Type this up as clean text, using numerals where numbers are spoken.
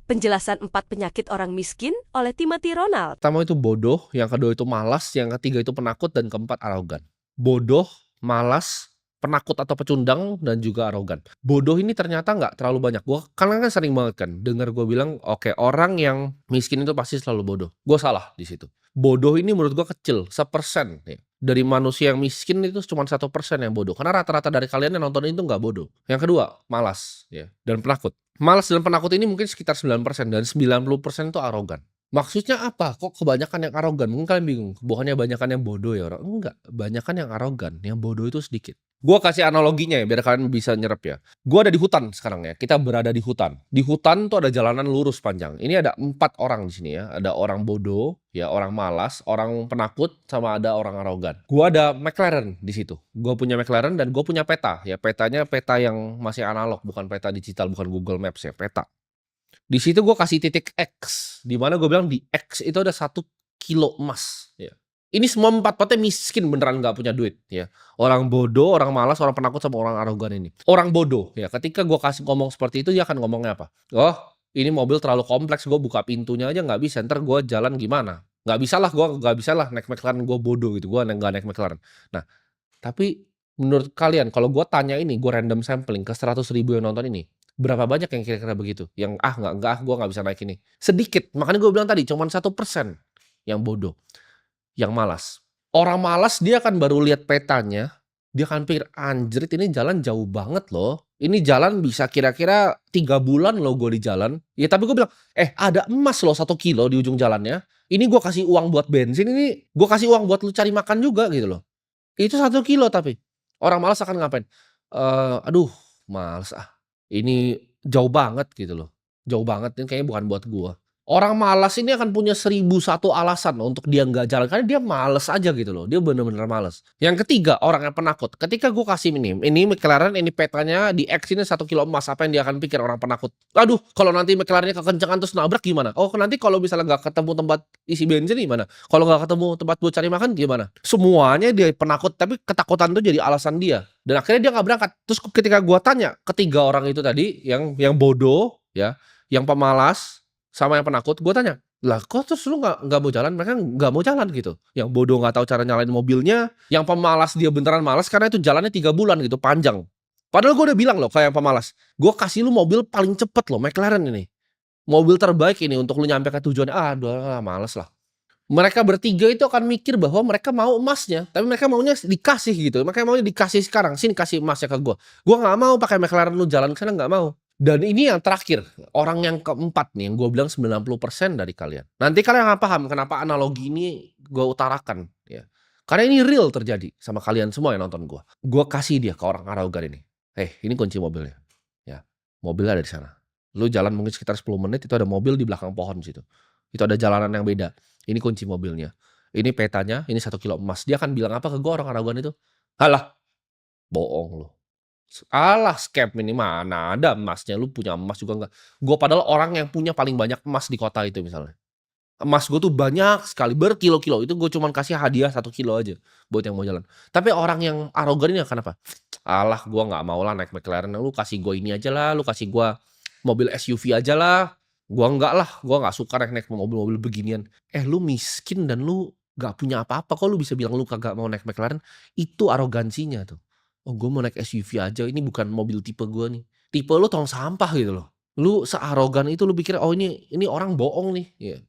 Penjelasan 4 penyakit orang miskin oleh Timothy Ronald. Pertama itu bodoh, yang kedua itu malas, yang ketiga itu penakut, dan keempat arogan. Bodoh, malas, penakut atau pecundang, dan juga arogan. Bodoh ini ternyata nggak terlalu banyak. Gue kan sering banget kan dengar gue bilang, oke, orang yang miskin itu pasti selalu bodoh. Gue salah di situ. Bodoh ini menurut gue kecil, 1%. Ya. Dari manusia yang miskin itu cuma 1% yang bodoh. Karena rata-rata dari kalian yang nonton itu nggak bodoh. Yang kedua, malas ya, dan penakut. Malas dan penakut ini mungkin sekitar 9% dan 90% itu arogan. Maksudnya apa? Kok kebanyakan yang arogan? Mungkin kalian bingung, bukannya banyakan yang bodoh ya orang? Enggak, banyakan yang arogan, yang bodoh itu sedikit. Gua kasih analoginya ya, biar kalian bisa nyerap ya. Gua ada di hutan sekarang ya, kita berada di hutan. Di hutan tuh ada jalanan lurus panjang. Ini ada 4 orang di sini ya. Ada orang bodoh, ya orang malas, orang penakut, sama ada orang arogan. Gua ada McLaren di situ. Gua punya McLaren dan gue punya peta. Ya petanya peta yang masih analog, bukan peta digital, bukan Google Maps ya, peta. Di situ gue kasih titik X, di mana gue bilang di X itu ada 1 kilo emas. Ya. Ini semua 4-empatnya miskin beneran nggak punya duit. Ya. Orang bodoh, orang malas, orang penakut, sama orang arogan ini. Orang bodoh, ya ketika gue kasih ngomong seperti itu, dia akan ngomongnya apa? Oh, ini mobil terlalu kompleks, gue buka pintunya aja nggak bisa, ntar gue jalan gimana? Nggak bisa lah, gue nggak bisa lah naik McLaren, gue bodoh gitu, gue nggak naik McLaren. Nah, tapi menurut kalian, kalau gue tanya ini, gue random sampling ke 100.000 yang nonton ini, berapa banyak yang kira-kira begitu? Yang enggak, gue nggak bisa naik ini. Sedikit, makanya gue bilang tadi, cuman 1% yang bodoh, yang malas. Orang malas dia akan baru lihat petanya, dia akan pikir, anjrit ini jalan jauh banget loh. Ini jalan bisa kira-kira 3 bulan loh gue di jalan. Ya tapi gue bilang, ada emas loh 1 kilo di ujung jalannya. Ini gue kasih uang buat bensin, ini gue kasih uang buat lu cari makan juga gitu loh. Itu 1 kilo tapi. Orang malas akan ngapain? Aduh males ah, ini jauh banget gitu loh. Jauh banget, ini kayaknya bukan buat gua. Orang malas ini akan punya 1001 alasan untuk dia nggak jalan, karena dia males aja gitu loh, dia bener-bener males. Yang ketiga, orang yang penakut. Ketika gua kasih ini McLaren, ini petanya di X ini 1 kilo emas, apa yang dia akan pikir orang penakut? Aduh, kalau nanti McLarennya kekencangan terus nabrak gimana? Oh, nanti kalau misalnya nggak ketemu tempat isi bensin gimana? Kalau nggak ketemu tempat buat cari makan gimana? Semuanya dia penakut, tapi ketakutan itu jadi alasan dia. Dan akhirnya dia nggak berangkat. Terus ketika gua tanya, ketiga orang itu tadi, yang bodoh, ya, yang pemalas, sama yang penakut, gue tanya, lah kok terus lu nggak mau jalan? Mereka nggak mau jalan gitu. Yang bodoh nggak tahu cara nyalain mobilnya, yang pemalas dia beneran malas karena itu jalannya 3 bulan gitu, panjang. Padahal gue udah bilang loh kayak yang pemalas, gue kasih lu mobil paling cepet loh, McLaren ini. Mobil terbaik ini untuk lu nyampe ke tujuan. Udah males lah. Mereka bertiga itu akan mikir bahwa mereka mau emasnya, tapi mereka maunya dikasih gitu. Mereka maunya dikasih sekarang, sini kasih emasnya ke gue. Gue nggak mau pakai McLaren lu jalan ke sana, nggak mau. Dan ini yang terakhir, orang yang keempat nih, yang gue bilang 90% dari kalian. Nanti kalian akan paham kenapa analogi ini gue utarakan. Ya. Karena ini real terjadi sama kalian semua yang nonton gue. Gue kasih dia ke orang arogan ini. Ini kunci mobilnya. Ya, mobilnya ada di sana. Lu jalan mungkin sekitar 10 menit, itu ada mobil di belakang pohon situ. Itu ada jalanan yang beda. Ini kunci mobilnya. Ini petanya, ini 1 kilo emas. Dia akan bilang apa ke gue orang arogan itu? Halah, bohong lu. Alah scam ini, mana ada emasnya, lu punya emas juga enggak. Gue padahal orang yang punya paling banyak emas di kota itu misalnya. Emas gue tuh banyak sekali, berkilo-kilo, itu gue cuman kasih hadiah 1 kilo aja buat yang mau jalan. Tapi orang yang arogan ini kenapa? Alah gue nggak mau lah naik McLaren, lu kasih gue ini aja lah, lu kasih gue mobil SUV aja lah. Gue enggak lah, gue nggak suka naik mobil-mobil beginian. Lu miskin dan lu nggak punya apa-apa, kok lu bisa bilang lu kagak mau naik McLaren? Itu arogansinya tuh. Oh gue mau naik SUV aja, ini bukan mobil tipe gue nih. Tipe lu tong sampah gitu loh. Lu searogan itu lu pikir, oh ini orang bohong nih. Yeah.